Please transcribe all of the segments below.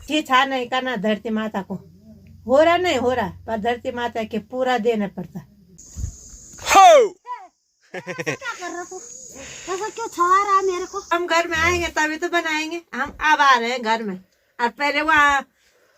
छीछा नहीं करना धरती माता को। हो रहा नहीं हो रहा, पर धरती माता के पूरा देना पड़ता। हो क्या कर रहा तू? ऐसा क्यों छवा रहा मेरे को? हम घर में आएंगे तभी तो बनाएंगे। हम अब आ रहे हैं घर में, और पहले वहाँ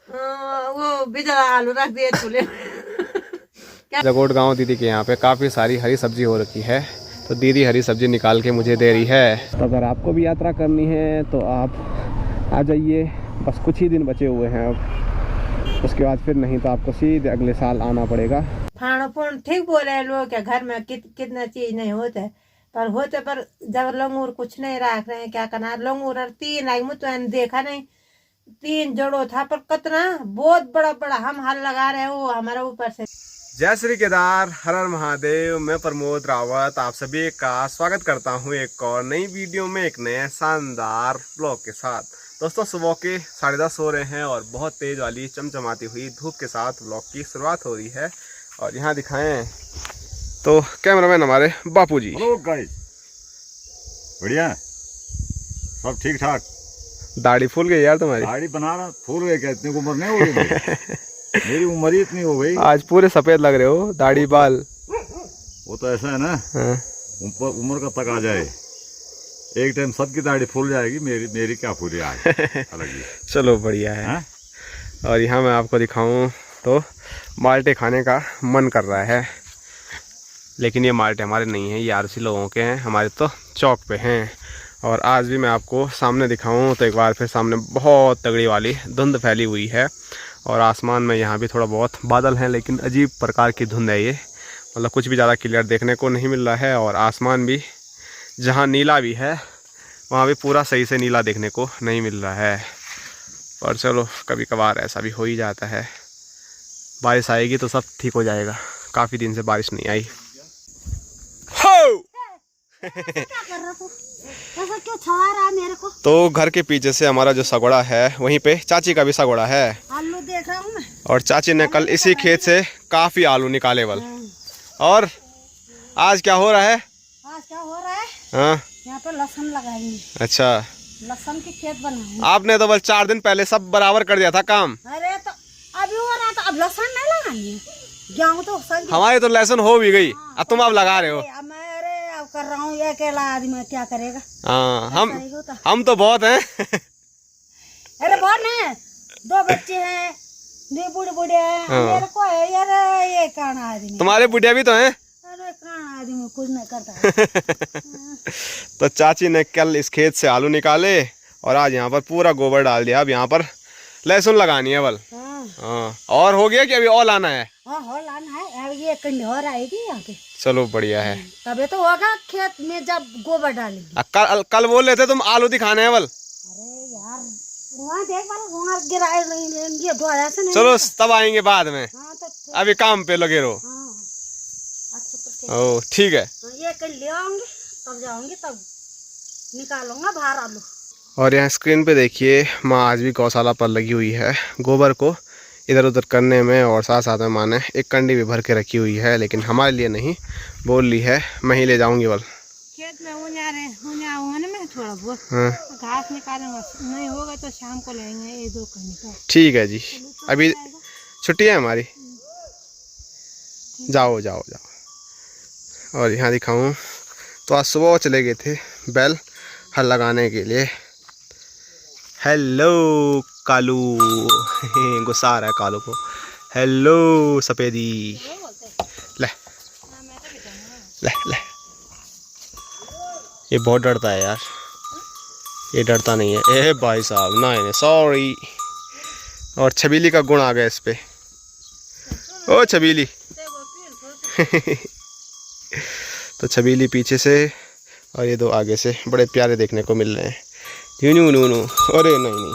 वो बिजला आलू रख दिए चूल्हे में। जगोट गांव दीदी के यहाँ पे काफ़ी सारी हरी सब्जी हो रखी है, तो दीदी हरी सब्जी निकाल के मुझे दे रही है। तो अगर आपको भी यात्रा करनी है तो आप आ जाइए, बस कुछ ही दिन बचे हुए हैं अब, उसके बाद फिर नहीं तो आपको सीधे अगले साल आना पड़ेगा। खाना पूर्ण ठीक बोल रहे हैं लोग, क्या घर में कितना चीज नहीं होते, पर जब लंगूर कुछ नहीं रख रहे हैं, क्या करना। लंगूर 3 आई मुझे देखा नहीं, 3 जड़ो था, पर कितना बहुत बड़ा बड़ा हम हल लगा रहे हैं वो हमारे ऊपर से। जय श्री केदार, हर हर महादेव। मैं प्रमोद रावत आप सभी का स्वागत करता हूँ एक और नई वीडियो में, एक नए शानदार ब्लॉग के साथ। दोस्तों सुबह के 10:30 हो रहे हैं और बहुत तेज वाली चमचमाती हुई धूप के साथ ब्लॉग की शुरुआत हो रही है। और यहाँ दिखाएं तो कैमरामैन हमारे बापूजी। हेलो गाइस, बढ़िया सब ठीक ठाक। दाढ़ी फूल गई यार तुम्हारी। दाढ़ी बना रहा, फूल गए क्या? इतनी उम्र नहीं हो गई मेरी उम्र ही इतनी हो गई। आज पूरे सफेद लग रहे हो, दाढ़ी बाल। वो तो ऐसा है ना, हाँ। उम्र का तक आ जाए, एक टाइम सबकी दाढ़ी फूल जाएगी, मेरी क्या फूली आज अलग ही। चलो बढ़िया है। और यहाँ मैं आपको दिखाऊं तो माल्टे खाने का मन कर रहा है, लेकिन ये माल्टे हमारे नहीं हैं, ये आरसी लोगों के हैं, हमारे तो चौक पे हैं। और आज भी मैं आपको सामने दिखाऊं तो एक बार फिर सामने बहुत तगड़ी वाली धुंध फैली हुई है, और आसमान में यहाँ भी थोड़ा बहुत बादल हैं, लेकिन अजीब प्रकार की धुंध है ये, मतलब कुछ भी ज़्यादा क्लियर देखने को नहीं मिल रहा है। और आसमान भी जहाँ नीला भी है वहाँ भी पूरा सही से नीला देखने को नहीं मिल रहा है। और चलो कभी कभार ऐसा भी हो ही जाता है, बारिश आएगी तो सब ठीक हो जाएगा। काफ़ी दिन से बारिश नहीं आई। हो क्या कर रहा तू? ऐसा क्यों छवा रहा मेरे को? तो घर के पीछे से हमारा जो सगोड़ा है, वहीं पे चाची का भी सगोड़ा है, आलू देख रहा हूँ मैं। और चाची ने कल इसी खेत से काफ़ी आलू निकाले बल। और आज क्या हो रहा है? आज क्या हो रहा है? हाँ, यहाँ पे लहसुन लगाएंगे। अच्छा, लहसुन की खेत बनाएंगे। आपने तो बस 4 दिन पहले सब बराबर कर दिया था काम। अरे तो अभी हो रहा था, अब लहसुन नहीं लगानी है। गेहूँ तो हमारी तो लहसुन हो भी गई, अब तुम अब लगा रहे हो। मैं अब कर रहा हूँ, ये अकेला आदमी क्या करेगा? हाँ, हम तो बहुत हैं। अरे बहुत है, 2 बच्चे हैं, 2 बूढ़े बूढ़े हैं। हाँ। मेरे को है यार, ये कौन आदमी? तुम्हारे बुढ़िया भी तो हैं। अरे कौन आदमी कुछ नहीं करता। तो चाची ने कल इस खेत से आलू निकाले और आज यहाँ पर पूरा गोबर डाल दिया। अब यहाँ पर लहसुन लगानी है बल। हाँ, और हो गया कि अभी और लाना है? हाँ हो लाना है, अब ये कंडोर आएगी यहाँ पे। चलो बढ़िया है, तभी तो होगा खेत में जब गोबर डालेंगे। कल बोल रहे थे तुम आलू दिखाने हैं बल। अरे यार वहाँ देख वहाँ गिराए ये ढोया से नहीं। चलो तब आएंगे बाद में, हाँ तो अभी काम पे लगे रहो। हाँ अच्छा तो ठीक। ओ ठीक है। ये कर ले आऊंगी, तब जाऊंगी, तब निकालूंगा बाहर आलू। और यहाँ स्क्रीन पे देखिए, माँ आज भी गौशाला पर लगी हुई है गोबर को इधर उधर करने में, और साथ साथ में माँ ने एक कंडी भी भर के रखी हुई है, लेकिन हमारे लिए नहीं, बोल ली है मैं ही ले जाऊंगी बल। खेत में उन्हें मैं थोड़ा बहुत हाँ घास निकालूंगा, नहीं होगा तो शाम को लेंगे 1-2 करने का। ठीक है जी, अभी छुट्टी है हमारी, जाओ जाओ जाओ। और यहाँ दिखाऊं तो आज सुबह चले गए थे बैल हल लगाने के लिए। हेलो कालू, गुस्सा आ रहा है कालू को। हेलो सफेदी, ले ले ले, ये बहुत डरता है यार, ये डरता नहीं है। ए भाई साहब, नहीं सॉरी। और छबीली का गुण आ गया इस पे। ओ छबीली तो छबीली पीछे से और ये 2 आगे से बड़े प्यारे देखने को मिल रहे हैं। यूनू नू, अरे नहीं नहीं।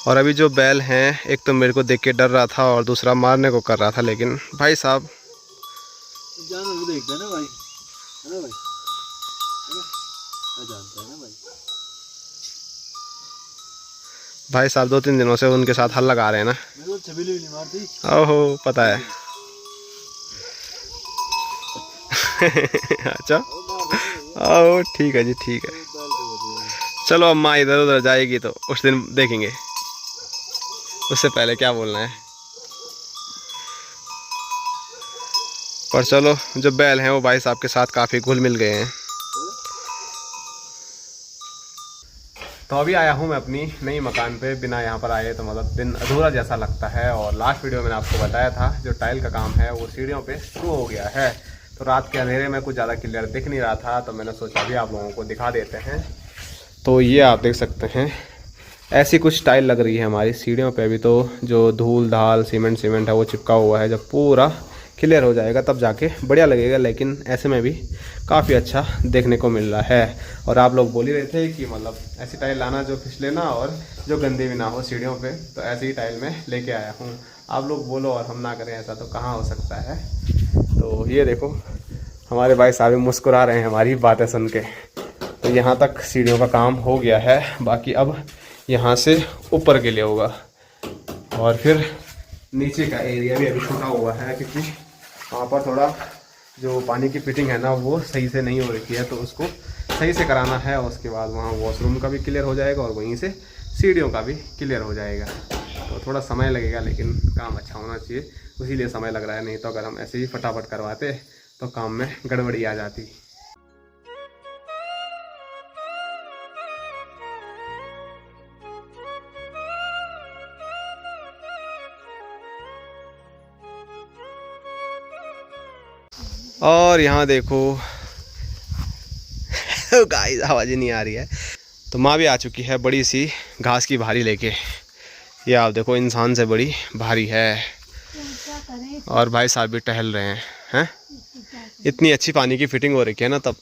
और अभी जो बैल हैं, एक तो मेरे को देख के डर रहा था और दूसरा मारने को कर रहा था, लेकिन भाई साहब जानवर भी देखते हैं ना भाई, है ना भाई, है ना, क्या जानता है ना भाई। भाई साहब 2-3 दिनों से उनके साथ हल लगा रहे हैं ना। मेरे को छबीली भी नहीं मारती। ओहो पता है। अच्छा ओह ठीक है जी ठीक है। चलो अम्मा इधर उधर जाएगी तो उस दिन देखेंगे, उससे पहले क्या बोलना है। पर चलो जो बैल हैं वो भाई साहब के साथ काफ़ी घुल मिल गए हैं। तो अभी आया हूँ मैं अपनी नई मकान पे, बिना यहाँ पर आए तो मतलब दिन अधूरा जैसा लगता है। और लास्ट वीडियो में मैंने आपको बताया था जो टाइल का काम है वो सीढ़ियों पे शुरू हो गया है। तो रात के अंधेरे में कुछ ज़्यादा क्लियर दिख नहीं रहा था, तो मैंने सोचा भी आप लोगों को दिखा देते हैं। तो ये आप देख सकते हैं ऐसी कुछ टाइल लग रही है हमारी सीढ़ियों पे। अभी तो जो धूल धाल सीमेंट है वो चिपका हुआ है, जब पूरा क्लियर हो जाएगा तब जाके बढ़िया लगेगा। लेकिन ऐसे में भी काफ़ी अच्छा देखने को मिल रहा है। और आप लोग बोल ही रहे थे कि मतलब ऐसी टाइल लाना जो फिसले ना और जो गंदी भी ना हो सीढ़ियों पे, तो ऐसी ही टाइल में लेके आया हूँ। आप लोग बोलो और हम ना करें ऐसा तो कहाँ हो सकता है। तो ये देखो हमारे भाई साहब मुस्कुरा रहे हैं हमारी बातें सुन के। तो यहाँ तक सीढ़ियों का काम हो गया है, बाकी अब यहाँ से ऊपर के लिए होगा। और फिर नीचे का एरिया भी अभी छोटा हुआ है, क्योंकि वहाँ पर थोड़ा जो पानी की फिटिंग है ना वो सही से नहीं हो रही है, तो उसको सही से कराना है। और उसके बाद वहाँ वॉशरूम का भी क्लियर हो जाएगा और वहीं से सीढ़ियों का भी क्लियर हो जाएगा। तो थोड़ा समय लगेगा लेकिन काम अच्छा होना चाहिए, इसीलिए समय लग रहा है। नहीं तो अगर हम ऐसे ही फटाफट करवाते तो काम में गड़बड़ी आ जाती। और यहाँ देखो गाइस आवाज़ ही नहीं आ रही है। तो माँ भी आ चुकी है बड़ी सी घास की भारी लेके। ये आप देखो इंसान से बड़ी भारी है। और भाई साहब भी टहल रहे हैं। इतनी अच्छी पानी की फिटिंग हो रखी है ना, तब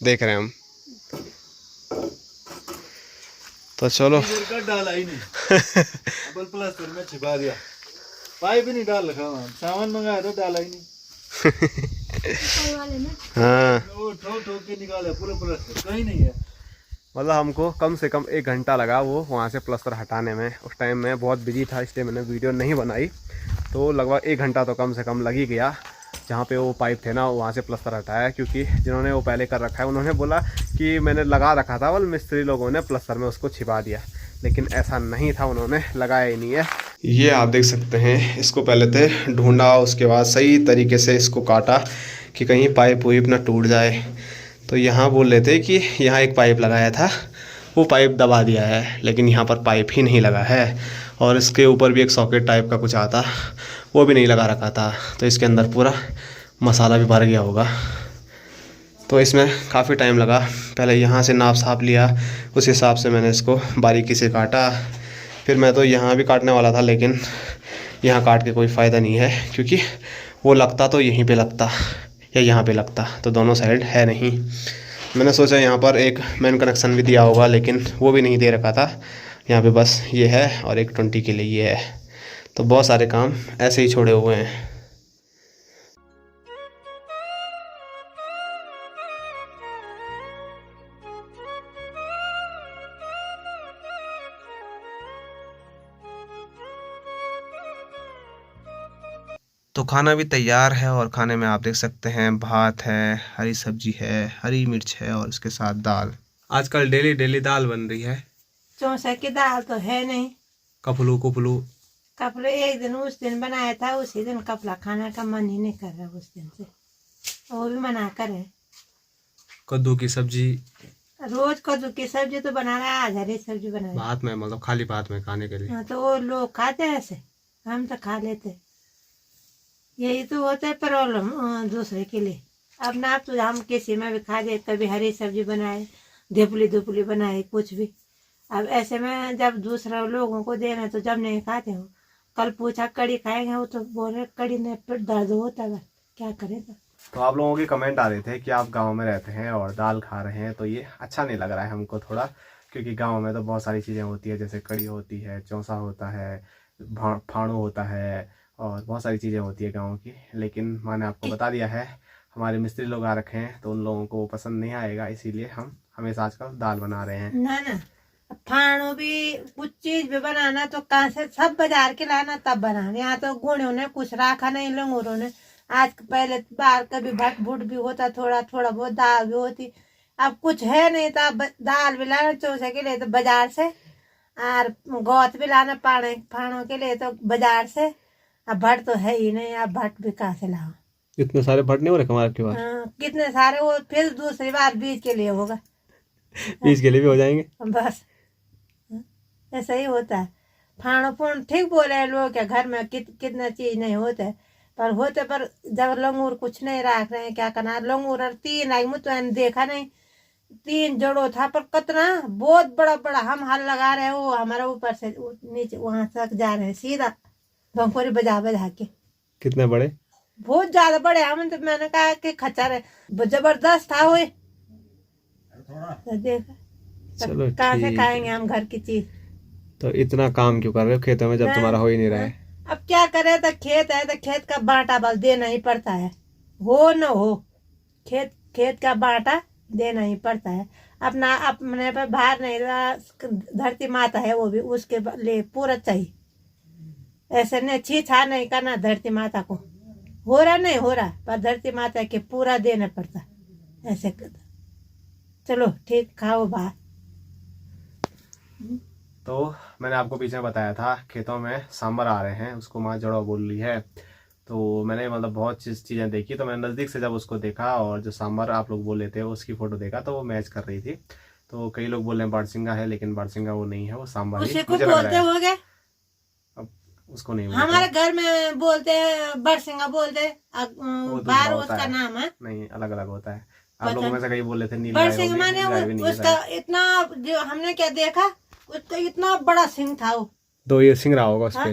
देख रहे हैं हम। तो चलो डाला ही नहीं प्लास्टर में छिपा दिया, पाइप भी नहीं डाल रखा, सामान मंगाया तो डाला ही नहीं। हाँ वो ठोक के निकाले पूरे प्लास्टर कहीं नहीं है। मतलब हमको कम से कम 1 घंटा लगा वो वहाँ से प्लास्टर हटाने में। उस टाइम मैं बहुत बिजी था इसलिए मैंने वीडियो नहीं बनाई। तो लगभग 1 घंटा तो कम से कम लग ही गया। जहाँ पे वो पाइप थे ना वहाँ से प्लास्टर हटाया, क्योंकि जिन्होंने वो पहले कर रखा है उन्होंने बोला कि मैंने लगा रखा था, बल मिस्त्री लोगों ने प्लास्टर में उसको छिपा दिया, लेकिन ऐसा नहीं था, उन्होंने लगाया ही नहीं है। ये आप देख सकते हैं, इसको पहले थे ढूंढा, उसके बाद सही तरीके से इसको काटा कि कहीं पाइप वाइप ना टूट जाए। तो यहाँ बोल रहे थे कि यहाँ एक पाइप लगाया था, वो पाइप दबा दिया है, लेकिन यहाँ पर पाइप ही नहीं लगा है। और इसके ऊपर भी एक सॉकेट टाइप का कुछ आता, वो भी नहीं लगा रखा था। तो इसके अंदर पूरा मसाला भी भर गया होगा। तो इसमें काफ़ी टाइम लगा। पहले यहाँ से नाप साप लिया, उस हिसाब से मैंने इसको बारीकी से काटा। फिर मैं तो यहाँ भी काटने वाला था, लेकिन यहाँ काट के कोई फ़ायदा नहीं है, क्योंकि वो लगता तो यहीं पे लगता या यहाँ पे लगता, तो दोनों साइड है नहीं। मैंने सोचा यहाँ पर एक मेन कनेक्शन भी दिया होगा, लेकिन वो भी नहीं दे रखा था। यहाँ पे बस ये है और एक 20 के लिए ये है। तो बहुत सारे काम ऐसे ही छोड़े हुए हैं। तो खाना भी तैयार है और खाने में आप देख सकते हैं भात है, हरी सब्जी है, हरी मिर्च है और उसके साथ दाल। आजकल डेली दाल बन रही है। चौसा की दाल तो है नहीं। कपलू कपड़े एक दिन उस दिन बनाया था, उसी दिन कपड़ा खाने का मन ही नहीं कर रहा उस दिन से, वो भी मना करे। कद्दू की सब्जी, रोज कद्दू की सब्जी तो बना रहा है, आज हरी सब्जी बना रहा भात में मतलब खाली भात में खाने के लिए। है। तो वो लोग खाते हैं ऐसे, हम तो खा लेते। यही तो होता है प्रॉब्लम दूसरे के लिए। अब ना तो हम किसी में भी खा दे, कभी हरी सब्जी बनाए, धुपली बनाए, कुछ भी। अब ऐसे में जब दूसरा लोगों को देना तो जब नहीं खाते हो। कल पूछा कड़ी खाएंगे, वो तो बोल रहे कड़ी में पेट दर्द होता है, क्या करेगा। तो आप लोगों के कमेंट आ रहे थे कि आप गांव में रहते हैं और दाल खा रहे हैं, तो ये अच्छा नहीं लग रहा है हमको थोड़ा, क्योंकि गांव में तो बहुत सारी चीज़ें होती है, जैसे कड़ी होती है, चौसा होता है, फाड़ू होता है, और बहुत सारी चीज़ें होती है गाँव की, लेकिन मैंने आपको बता दिया है हमारे मिस्त्री लोग आ रखे हैं तो उन लोगों को वो पसंद नहीं आएगा, इसीलिए हम हमेशा आजकल दाल बना रहे हैं। ना ना, फाणो भी कुछ चीज भी बनाना तो कहाँ से सब बाजार के लाना तब बनाना। यहाँ तो गुणों ने कुछ रखा नहीं, लंगूरों ने। आज पहले बाहर कभी भट भुट भी होता, थोड़ा थोड़ा बहुत दाल भी होती, अब कुछ है नहीं तो अब दाल भी लाना चौसे के लिए तो बाजार से, और गौत भी लाना पाने फाणों के लिए तो बाजार से। अब भट तो है ही नहीं, अब भट भी कहाँ से लाओ। इतने सारे भट नहीं हो रहे हमारे के पास। हाँ, कितने सारे, वो फिर दूसरी बार बीज के लिए होगा, बीज के लिए भी हो जाएंगे बस ऐसा ही होता है। फाणो फूण ठीक बोले हैं लोग क्या, घर में कितना चीज नहीं होते पर होते, पर जब लंगूर कुछ नहीं रख रहे हैं क्या करना। लंगूर और 3 आई मुझे देखा नहीं, 3 जड़ो था पर कितना बहुत बड़ा बड़ा। हम हल लगा रहे हैं, वो हमारा ऊपर से नीचे वहां तक जा रहे हैं सीधा भंकोरी बजा बजा के। कितने बड़े? बहुत ज्यादा बड़े। हम तो मैंने कहा कि खच्चर है, जबरदस्त था वो। देखा चलो कहाँ से खाएंगे हम घर की चीज। तो इतना काम क्यों कर रहे हो खेतों में जब तुम्हारा हो ही नहीं रहा है? अब क्या करे, तो खेत है तो खेत का बांटा बल देना ही पड़ता है, हो न हो। खेत का बांटा देना ही पड़ता है। अपना अपने पे भार नहीं रहा, धरती माता है वो भी, उसके लिए पूरा चाहिए। ऐसे नहीं छीछा नहीं करना धरती माता को, हो रहा नहीं हो रहा पर धरती माता के पूरा देना पड़ता ऐसे। चलो ठीक, खाओ बात। तो मैंने आपको पीछे बताया था खेतों में सांबर आ रहे हैं, उसको माँ जड़ो बोल रही है। तो मैंने मतलब बहुत चीज़ें देखी, तो मैंने नज़दीक से जब उसको देखा और जो सांबर आप लोग बोल रहे थे उसकी फ़ोटो देखा तो वो मैच कर रही थी। तो कई लोग बोल रहे हैं बड़सिंगा है, लेकिन बड़सिंगा वो नहीं है, वो सांबर ही मुझे लग रहा है। होगे अब उसको नहीं हमारे घर में बोलते हैं बड़सिंगा बोलते हैं, बाहर उसका नाम है नहीं, अलग अलग होता है। आप लोगों में से कई बोल रहे थे नीला बड़सिंगा माने उसका इतना, जो हमने क्या देखा उसका इतना बड़ा सिंह था वो। 2 ये सिंह रहा होगा उस पे।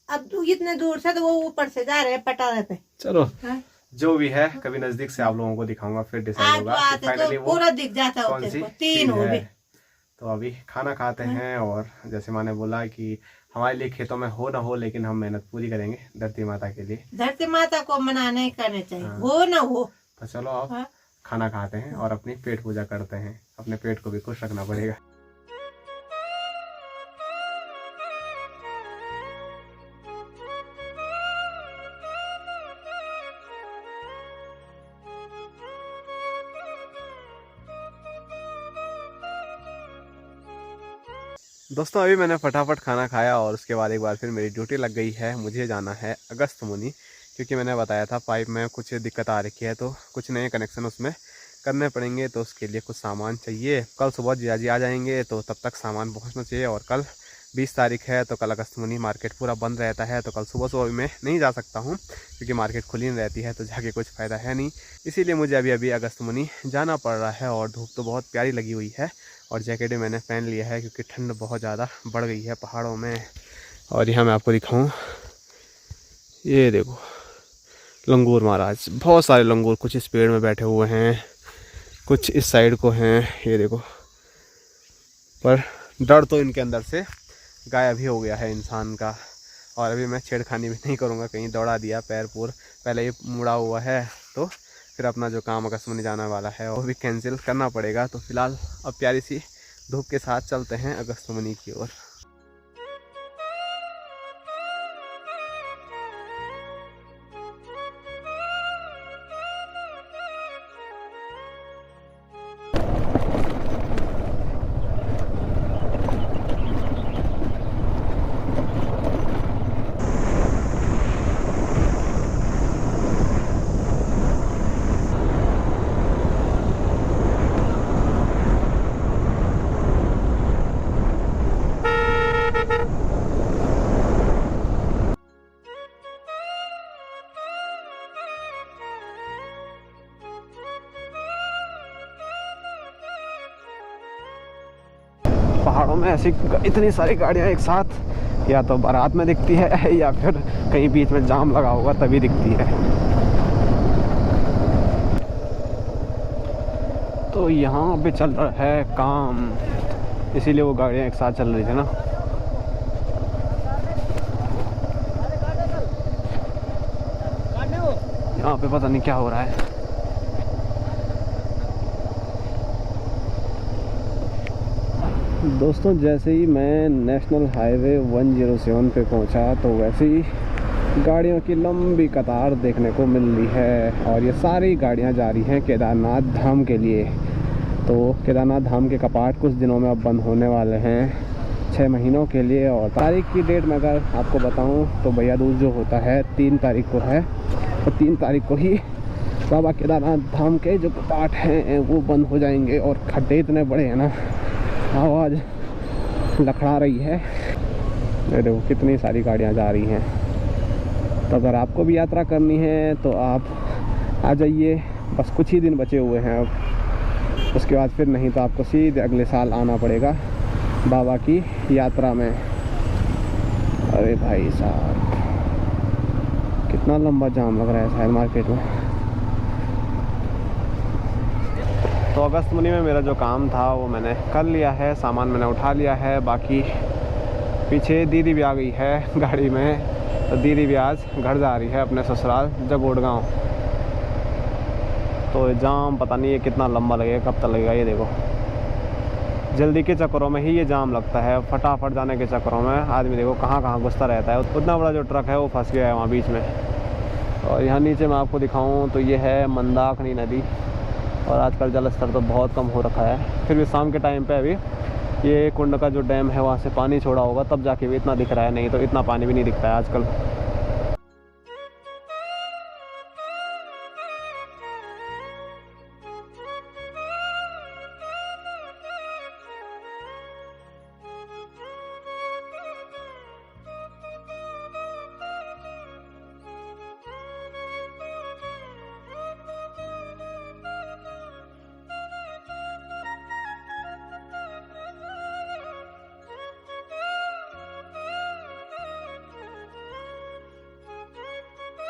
अब इतने दूर से तो वो ऊपर से जा रहे हैं पटारे पे। चलो हाँ? जो भी है कभी नजदीक से आप लोगों को दिखाऊंगा, फिर डिसाइड होगा कि फाइनली वो पूरा दिख जाता है कौन सी 3 हो भी। तो अभी खाना खाते हैं, और जैसे मैंने बोला कि हमारे लिए खेतों में हो ना हो लेकिन हम मेहनत पूरी करेंगे धरती माता के लिए। धरती माता को मना नहीं करने चाहिए, हो ना हो। तो चलो अब खाना खाते हैं और अपनी पेट पूजा करते हैं, अपने पेट को भी खुश रखना पड़ेगा। दोस्तों अभी मैंने फटाफट खाना खाया और उसके बाद एक बार फिर मेरी ड्यूटी लग गई है। मुझे जाना है अगस्त्यमुनि, क्योंकि मैंने बताया था पाइप में कुछ दिक्कत आ रखी है, तो कुछ नए कनेक्शन उसमें करने पड़ेंगे, तो उसके लिए कुछ सामान चाहिए। कल सुबह जिया जी आ जाएंगे तो तब तक सामान पहुंचना चाहिए। और कल 20 तारीख है तो कल अगस्त्यमुनि मार्केट पूरा बंद रहता है, तो कल सुबह सुबह मैं नहीं जा सकता हूँ क्योंकि मार्केट खुली नहीं रहती है, तो जाके कुछ फ़ायदा है नहीं। इसीलिए मुझे अभी अगस्त्यमुनि जाना पड़ रहा है। और धूप तो बहुत प्यारी लगी हुई है और जैकेट भी मैंने पहन लिया है क्योंकि ठंड बहुत ज़्यादा बढ़ गई है पहाड़ों में। और यहाँ मैं आपको दिखाऊँ, ये देखो लंगूर महाराज, बहुत सारे लंगूर, कुछ इस पेड़ में बैठे हुए हैं, कुछ इस साइड को हैं, ये देखो। पर डर तो इनके अंदर से गायब ही हो गया है इंसान का। और अभी मैं छेड़खानी भी नहीं करूँगा, कहीं दौड़ा दिया पैर पूर, पहले ही मुड़ा हुआ है तो फिर अपना जो काम अगस्त्यमुनि जाने वाला है वो भी कैंसिल करना पड़ेगा। तो फिलहाल अब प्यारी सी धूप के साथ चलते हैं अगस्त्यमुनि की ओर। पहाड़ों में ऐसी इतनी सारी गाड़ियाँ एक साथ, या तो बारात में दिखती है या फिर कहीं बीच में जाम लगा होगा तभी दिखती है। तो यहाँ पे चल रहा है काम, इसीलिए वो गाड़ियाँ एक साथ चल रही थी ना। यहाँ पे पता नहीं क्या हो रहा है। दोस्तों जैसे ही मैं नेशनल हाईवे 107 पे पहुंचा तो वैसे ही गाड़ियों की लंबी कतार देखने को मिल रही है और ये सारी गाड़ियां जा रही हैं केदारनाथ धाम के लिए। तो केदारनाथ धाम के कपाट कुछ दिनों में अब बंद होने वाले हैं, 6 महीनों के लिए। और तारीख की डेट में अगर आपको बताऊं तो भैया दूज जो होता है 3 तारीख को है, तो 3 तारीख को ही बाबा केदारनाथ धाम के जो कपाट हैं वो बंद हो जाएंगे। और खड्डे इतने बड़े हैं ना, आवाज़ लखड़ा रही है। देखो कितनी सारी गाड़ियाँ जा रही हैं। तो अगर आपको भी यात्रा करनी है तो आप आ जाइए, बस कुछ ही दिन बचे हुए हैं अब, उसके बाद फिर नहीं तो आपको सीधे अगले साल आना पड़ेगा बाबा की यात्रा में। अरे भाई साहब कितना लंबा जाम लग रहा है शायद मार्केट में। तो अगस्त महीने में मेरा जो काम था वो मैंने कर लिया है, सामान मैंने उठा लिया है। बाकी पीछे दीदी भी आ गई है गाड़ी में, तो दीदी भी आज घर जा रही है अपने ससुराल जगोड़ गाँव। तो जाम पता नहीं ये कितना लंबा लगेगा, कब तक लगेगा। ये देखो जल्दी के चक्करों में ही ये जाम लगता है, फटाफट जाने के चक्करों में आदमी देखो कहाँ कहाँ घुसता रहता है। उतना बड़ा जो ट्रक है वो फंस गया है वहाँ बीच में। और यहाँ नीचे मैं आपको दिखाऊँ तो ये है मंदाकिनी नदी, और आजकल जल स्तर तो बहुत कम हो रखा है। फिर भी शाम के टाइम पे अभी ये कुंड का जो डैम है वहाँ से पानी छोड़ा होगा तब जाके भी इतना दिख रहा है, नहीं तो इतना पानी भी नहीं दिखता है आजकल।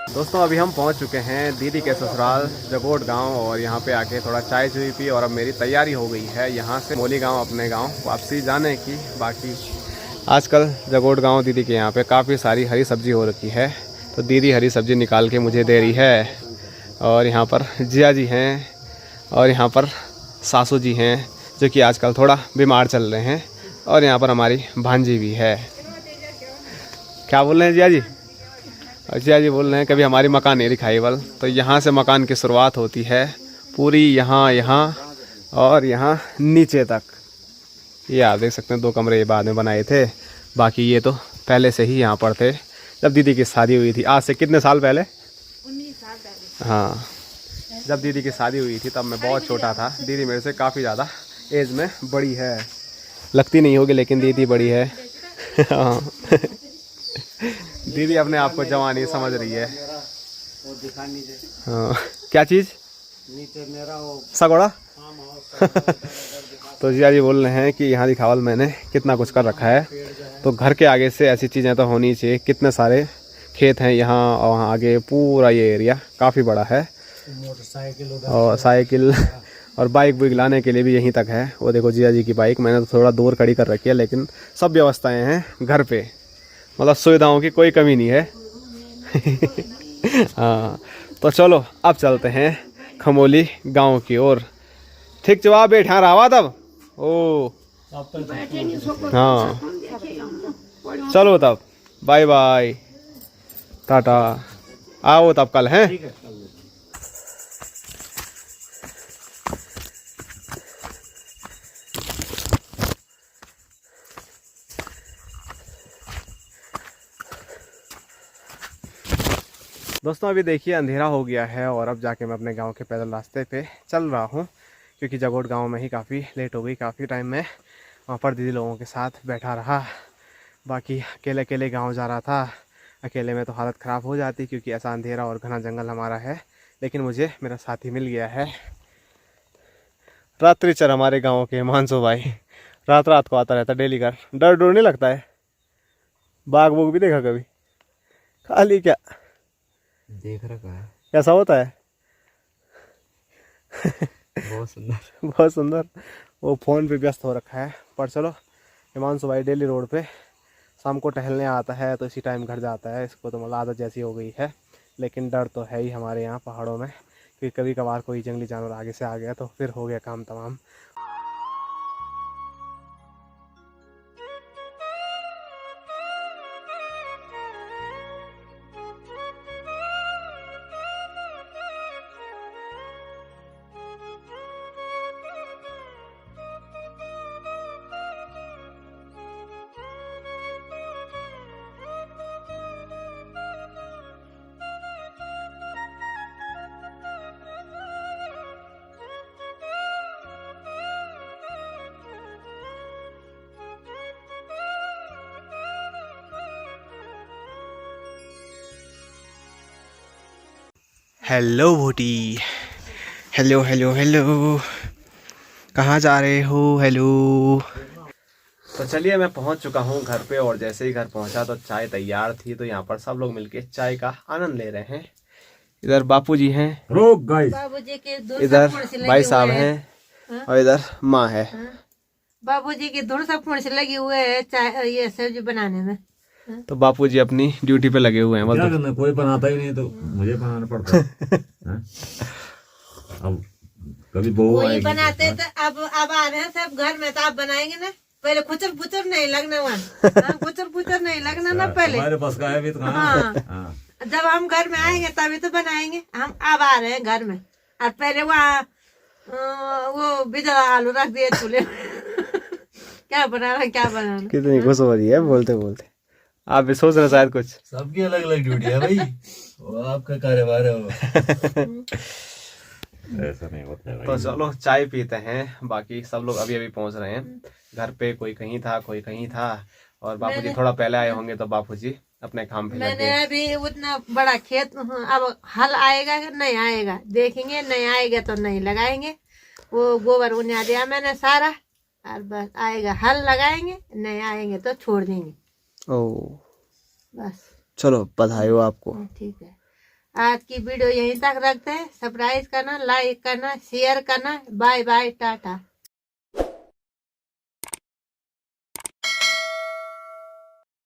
दोस्तों अभी हम पहुंच चुके हैं दीदी के ससुराल जगोड़ गांव, और यहां पे आके थोड़ा चाय चुई पी और अब मेरी तैयारी हो गई है यहां से मोली गांव अपने गांव वापसी जाने की। बाकी आजकल जगोड़ गांव दीदी के यहां पे काफ़ी सारी हरी सब्जी हो रखी है, तो दीदी हरी सब्जी निकाल के मुझे दे रही है। और यहाँ पर जिया जी हैं और यहाँ पर सासू जी हैं जो कि आजकल थोड़ा बीमार चल रहे हैं, और यहाँ पर हमारी भांजी भी है। क्या बोल रहे हैं जिया जी? जिया जी बोल रहे हैं कभी हमारी मकान नहीं दिखाई बल। तो यहाँ से मकान की शुरुआत होती है पूरी, यहाँ और यहाँ नीचे तक। ये आप देख सकते हैं 2 कमरे बाद में बनाए थे, बाकी ये तो पहले से ही यहाँ पर थे जब दीदी की शादी हुई थी। आज से कितने साल पहले? 19 साल पहले। हाँ, जब दीदी की शादी हुई थी तब मैं बहुत छोटा था। दीदी मेरे से काफ़ी ज़्यादा एज में बड़ी है, लगती नहीं होगी लेकिन दीदी बड़ी है। हाँ दीदी अपने आप को जवानी समझ रही है। हाँ क्या चीज़? नीचे मेरा वो सगोड़ा। तो जिया जी बोल रहे हैं कि यहाँ दिखावल मैंने कितना कुछ कर रखा है, तो घर के आगे से ऐसी चीज़ें तो होनी चाहिए। कितने सारे खेत हैं यहाँ, और वहाँ आगे पूरा ये एरिया काफ़ी बड़ा है, और साइकिल और बाइक बुइक लाने के लिए भी यहीं तक है। वो देखो जिया जी की बाइक मैंने तो थोड़ा दूर खड़ी कर रखी है, लेकिन सब व्यवस्थाएं हैं घर पे, मतलब सुविधाओं की कोई कमी नहीं है। हाँ तो चलो अब चलते हैं खमोली गांव की ओर। ठीक जवाब बैठा रहा तब ओ। हाँ चलो तब बाय बाय टाटा, आओ तब कल हैं। दोस्तों अभी देखिए अंधेरा हो गया है और अब जाके मैं अपने गांव के पैदल रास्ते पे चल रहा हूं, क्योंकि जगोड़ गांव में ही काफ़ी लेट हो गई। काफ़ी टाइम में वहाँ पर दीदी लोगों के साथ बैठा रहा, बाकी अकेले अकेले गांव जा रहा था। अकेले में तो हालत ख़राब हो जाती क्योंकि ऐसा अंधेरा और घना जंगल हमारा है, लेकिन मुझे मेरा साथी मिल गया है। रात्रिचर हमारे गाँव के मानसो भाई रात रात को आता रहता डेली का। डर डर नहीं लगता है? बाघ बूघ भी देखा कभी? खाली क्या देख रखा है, कैसा होता है? बहुत सुंदर बहुत सुंदर। वो फ़ोन पे व्यस्त हो रखा है। पर चलो हिमांशु भाई डेली रोड पे शाम को टहलने आता है, तो इसी टाइम घर जाता है। इसको तो मतलब आदत जैसी हो गई है लेकिन डर तो है ही हमारे यहाँ पहाड़ों में कि कभी कभार कोई जंगली जानवर आगे से आ गया तो फिर हो गया काम तमाम। Hello Bhoti, hello hello hello, कहाँ जा रहे हो? हेलो। तो चलिए मैं पहुंच चुका हूं घर पे और जैसे ही घर पहुंचा तो चाय तैयार थी, तो यहाँ पर सब लोग मिलके चाय का आनंद ले रहे हैं। इधर बापूजी हैं, बाबूजी के धुन इधर सब से लगे भाई हुए साहब हैं। हैं और इधर माँ है। बाबूजी की धुन सब से लगे हुए है चाय ये सब्जी बनाने में। तो बापूजी अपनी ड्यूटी पे लगे हुए हैं। क्या बोल करना, कोई बनाता ही नहीं तो मुझे बनाना पड़ता है। हाँ? अब कभी बहू वही आएगी बनाते तो, तो अब आ रहे हैं सब घर में, तो आप बनाएंगे ना। पहले खुचर पुचर नहीं लगना वहाँ, खुचर पुचर नहीं लगना ना पहले। हमारे पास का है भी तो कहाँ? हाँ। हाँ। जब हम घर में आएंगे तभी तो बनाएंगे। हम अब आ रहे हैं घर में और पहले वहाँ वो बिजला आलू रख दिए चूल्हे में। क्या बनाना क्या बनाना। कितनी खुश हो रही है बोलते बोलते। आप भी सोच रहे शायद कुछ। सबकी अलग अलग ड्यूटी है भाई, वो आपका कार्यभार है वो। ऐसा नहीं होता है तो भाई। चलो चाय पीते हैं। बाकी सब लोग अभी अभी पहुंच रहे हैं घर पे, कोई कहीं था कोई कहीं था, और बापूजी थोड़ा पहले आए होंगे तो बापूजी अपने काम पे लग मैंने गए। अभी उतना बड़ा खेत, अब हल आएगा कि नहीं आएगा देखेंगे, नहीं आएगा तो नहीं लगाएंगे। वो गोबर उन्हें दिया मैंने सारा, और बस आएगा हल लगाएंगे, नहीं आएंगे तो छोड़ देंगे ओ बस। चलो बधाई हो आपको। ठीक है, आज की वीडियो यहीं तक रखते हैं। सब्सक्राइब करना, लाइक करना, शेयर करना। Bye bye, Tata.